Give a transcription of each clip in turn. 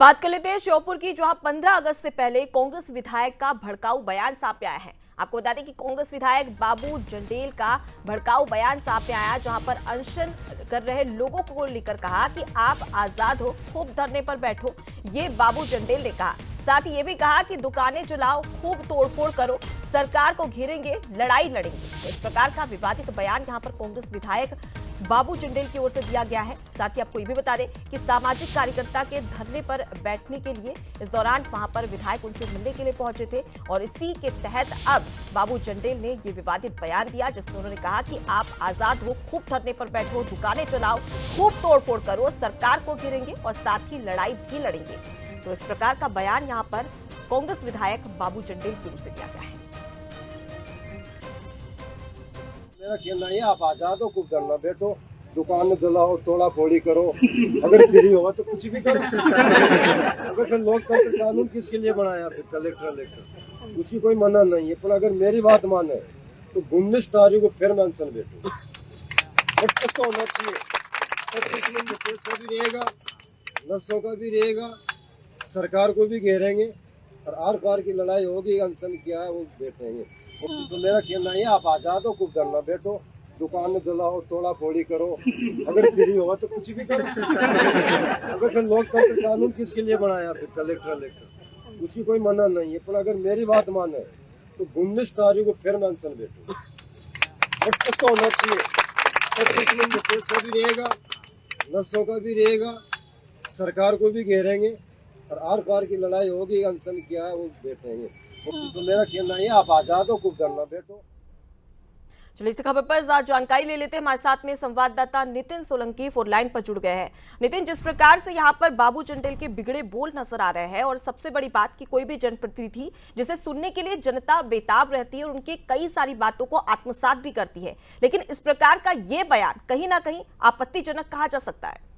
बात कर लेते हैं श्योपुर की, जहां 15 अगस्त से पहले कांग्रेस विधायक का भड़काऊ बयान सामने आया है। आपको बता दें कि कांग्रेस विधायक बाबू जंडेल का भड़काऊ बयान सामने आया, जहां पर अनशन कर रहे लोगों को लेकर कहा कि आप आजाद हो, खूब धरने पर बैठो। ये बाबू जंडेल ने कहा। साथ ही ये भी कहा कि दुकानें जलाओ, खूब तोड़फोड़ करो, सरकार को घेरेंगे, लड़ाई लड़ेंगे। तो इस प्रकार का विवादित बयान यहां पर कांग्रेस विधायक बाबू जंडेल की ओर से दिया गया है। साथ ही आपको ये भी बता दें कि सामाजिक कार्यकर्ता के धरने पर बैठने के लिए इस दौरान वहां पर विधायक उनसे मिलने के लिए पहुंचे थे, और इसी के तहत अब बाबू जंडेल ने ये विवादित बयान दिया, जिसमें उन्होंने कहा कि आप आजाद हो, खूब धरने पर बैठो, दुकानें चलाओ, खूब तोड़फोड़ करो, सरकार को घेरेंगे और साथ ही लड़ाई भी लड़ेंगे। तो इस प्रकार का बयान यहाँ पर कांग्रेस विधायक बाबू जंडेल की ओर से दिया गया है। मेरा कहना है आप आजाद हो, खूब धरना बैठो, दुकान जलाओ, तोड़ा फोड़ी करो, अगर फ्री होगा तो कुछ भी करो। अगर फिर लोकतंत्र कानून किसके लिए बनाया, फिर कलेक्टर उसी कोई मना नहीं है। पर अगर मेरी बात माने तो 19 तारीख को फिर मैं अनशन बैठूं। तो होना चाहिए, पैसा भी रहेगा, नसों का भी रहेगा, सरकार को भी घेरेंगे और आर पार की लड़ाई होगी। अनशन क्या है वो बैठेंगे। तो मेरा कहना है आप आजाद हो, खूब धरना बैठो, दुकान जलाओ, तोड़ा फोड़ी करो, अगर फ्री होगा तो कुछ भी करो। अगर फिर लोकतंत्र कानून किसके लिए बनाया, फिर कलेक्टर उसी कोई मना नहीं है। पर अगर मेरी बात माने तो 19 तारीख को फिर मैं अनशन बैठूं। तो होना चाहिए, पैसा भी रहेगा, नसों का भी रहेगा, सरकार को भी घेरेंगे और आर पार की लड़ाई होगी। अनशन क्या है वो बैठेंगे। तो मेरा कहना है आप आजाद हो, खूब धरना बैठो। चलिए इस खबर पर जानकारी ले लेते हैं। हमारे साथ में संवाददाता नितिन सोलंकी फोन लाइन पर जुड़ गए हैं। नितिन, जिस प्रकार से यहाँ पर बाबू जंडेल के बिगड़े बोल नजर आ रहे हैं, और सबसे बड़ी बात कि कोई भी जनप्रतिनिधि जिसे सुनने के लिए जनता बेताब रहती है और उनकी कई सारी बातों को आत्मसात भी करती है, लेकिन इस प्रकार का ये बयान कहीं ना कहीं आपत्तिजनक कहा जा सकता है।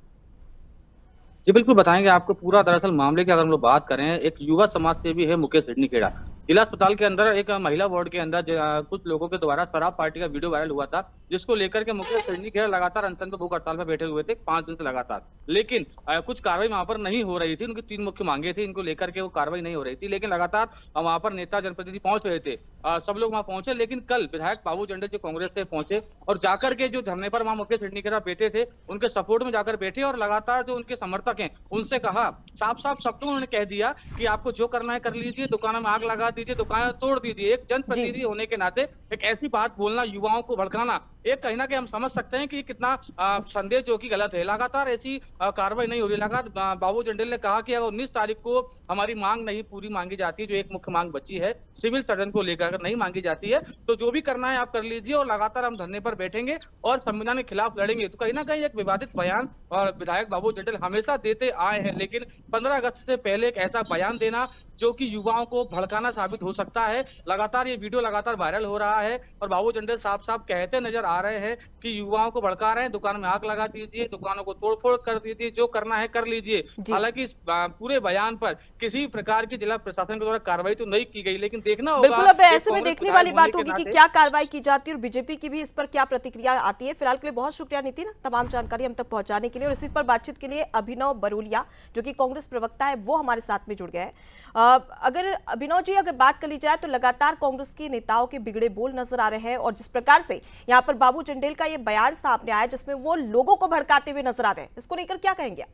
जी बिल्कुल बताएंगे आपको पूरा। दरअसल मामले की अगर हम लोग बात करें, एक युवा समाज सेवी है मुकेश हिडनीखेड़ा। जिला अस्पताल के अंदर एक महिला वार्ड के अंदर कुछ लोगों के द्वारा शराब पार्टी का वीडियो वायरल हुआ था, जिसको लेकर के मुकेश हिडनीखेड़ा लगातार अनशन पे भूख हड़ताल पे बैठे हुए थे 5 दिन से लगातार। लेकिन कुछ कार्रवाई वहां पर नहीं हो रही थी। उनकी 3 मुख्य मांगे थी, इनको लेकर के वो कार्रवाई नहीं हो रही थी। लेकिन लगातार वहां पर नेता जनप्रतिनिधि पहुंच रहे थे, सब लोग वहां पहुंचे। लेकिन कल विधायक बाबू जंडेल जो कांग्रेस से पहुंचे और जाकर के जो धरने पर वहां मुकेश हिडनीखेड़ा बैठे थे, उनके सपोर्ट में जाकर बैठे और लगातार जो उनके समर्थक हैं उनसे कहा, साफ साफ शब्दों में उन्होंने कह दिया कि आपको जो करना है कर लीजिए, दुकानों में आग लगा दीजिए, दुकानें तोड़ दीजिए। एक जनप्रतिनिधि होने के नाते एक ऐसी बात बोलना, युवाओं को भड़काना, एक कहीं ना कहीं हम समझ सकते हैं कि कितना संदेश जो कि गलत है। लगातार ऐसी कार्रवाई नहीं हो रही। लगातार बाबू जंडेल ने कहा कि अगर 19 तारीख को हमारी मांग नहीं पूरी मांगी जाती है, जो एक मुख्य मांग बची है सिविल सर्जन को लेकर, अगर नहीं मांगी जाती है तो जो भी करना है आप कर लीजिए, और लगातार हम धरने पर बैठेंगे और संविधान के खिलाफ लड़ेंगे। तो कहीं ना कहीं एक विवादित बयान और विधायक बाबू जंडेल हमेशा देते आए हैं, लेकिन 15 अगस्त से पहले एक ऐसा बयान देना जो कि युवाओं को भड़काना साबित हो सकता है। लगातार ये वीडियो लगातार वायरल हो रहा है और बाबू जंडेल साफ साफ कहते नजर आ रहे हैं कि युवाओं को भड़का रहे हैं, दुकान में आग लगा दीजिए, दुकानों को तोड़फोड़ कर दीजिए, जो करना है कर लीजिए। हालांकि इस पूरे बयान पर किसी प्रकार की जिला प्रशासन के द्वारा कार्रवाई तो नहीं की गई, लेकिन देखना होगा। बिल्कुल, अब ऐसे में देखने वाली बात होगी कि क्या कार्रवाई की जाती है और बीजेपी की भी इस पर क्या प्रतिक्रिया आती है। फिलहाल के लिए बहुत शुक्रिया नितिन, तमाम जानकारी हम तक पहुंचाने के लिए। और इसी पर बातचीत के लिए अभिनव बरोलिया जो कि कांग्रेस प्रवक्ता है, वो हमारे साथ में जुड़ गए हैं। अगर अभिनव जी, अगर बात कर ली जाए तो लगातार कांग्रेस के नेताओं के बिगड़े बोल नजर आ रहे हैं, और जिस प्रकार से यहाँ पर बाबू जंडेल का ये बयान सामने आया जिसमें वो लोगों को भड़काते हुए नजर आ रहे हैं, इसको लेकर क्या कहेंगे?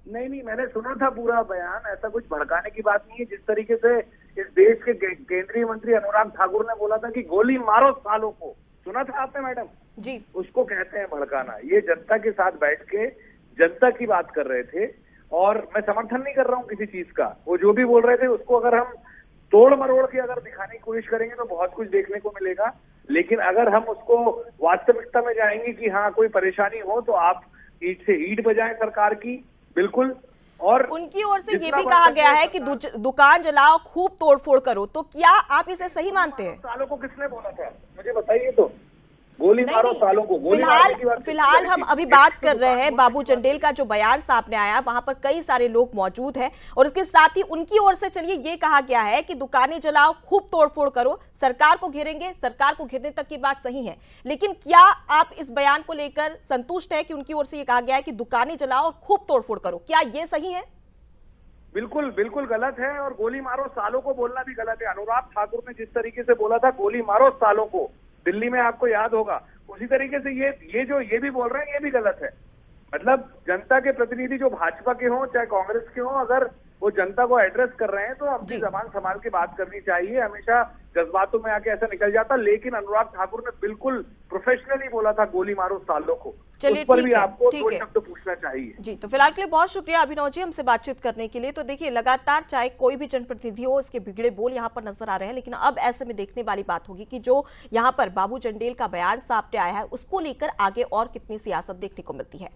नहीं, मैंने सुना था पूरा बयान। ऐसा कुछ भड़काने की बात नहीं है। जिस तरीके से इस देश के केंद्रीय मंत्री अनुराग ठाकुर ने बोला था कि गोली मारो सालों को, सुना था आपने मैडम जी? उसको कहते हैं भड़काना। ये जनता के साथ बैठ के जनता की बात कर रहे थे, और मैं समर्थन नहीं कर रहा हूँ किसी चीज का। वो जो भी बोल रहे थे उसको अगर हम तोड़ मरोड़ के अगर दिखाने की कोशिश करेंगे तो बहुत कुछ देखने को मिलेगा। लेकिन अगर हम उसको वास्तविकता में जाएंगे कि हाँ कोई परेशानी हो तो आप ईंट से ईंट बजाएं सरकार की, बिल्कुल। और उनकी ओर से ये भी कहा गया है कि दुकान जलाओ, खूब तोड़फोड़ करो, तो क्या आप इसे सही मानते हैं? सालों को किसने बोला था, मुझे बताइए तो। गोली मारो सालों को। फिलहाल हम अभी बात कर रहे हैं बाबू जंडेल का जो बयान सामने आया, वहां पर कई सारे लोग मौजूद हैं, और उसके साथ ही उनकी ओर से चलिए ये कहा गया है कि दुकानें जलाओ, खूब तोड़फोड़ करो, सरकार को घेरेंगे, सरकार को घेरने तक की बात सही है। लेकिन क्या आप इस बयान को लेकर संतुष्ट है कि उनकी ओर से ये कहा गया है कि दुकानें जलाओ और खूब तोड़फोड़ करो, क्या ये सही है? बिल्कुल बिल्कुल गलत है, और गोली मारो सालों को बोलना भी गलत है। अनुराग ठाकुर ने जिस तरीके से बोला था गोली मारो सालों को, दिल्ली में आपको याद होगा, उसी तरीके से ये भी बोल रहे हैं, ये भी गलत है। मतलब जनता के प्रतिनिधि जो भाजपा के हों चाहे कांग्रेस के हों, अगर वो जनता को एड्रेस कर रहे हैं तो अपनी जबान संभाल के बात करनी चाहिए। हमेशा जज्बातों में आके ऐसा निकल जाता, लेकिन अनुराग ठाकुर ने बिल्कुल प्रोफेशनली बोला था गोली मारो सालों को। चलिए, उस पर ठीक भी है, आपको ठीक दो है। शब्द पूछना चाहिए। जी, तो फिलहाल के लिए बहुत शुक्रिया अभिनव जी हमसे बातचीत करने के लिए। तो देखिए, लगातार चाहे कोई भी जनप्रतिनिधि हो, इसके बिगड़े बोल यहाँ पर नजर आ रहे हैं, लेकिन अब ऐसे में देखने वाली बात होगी कि जो यहाँ पर बाबू जंडेल का बयान सामने आया है, उसको लेकर आगे और कितनी सियासत देखने को मिलती है।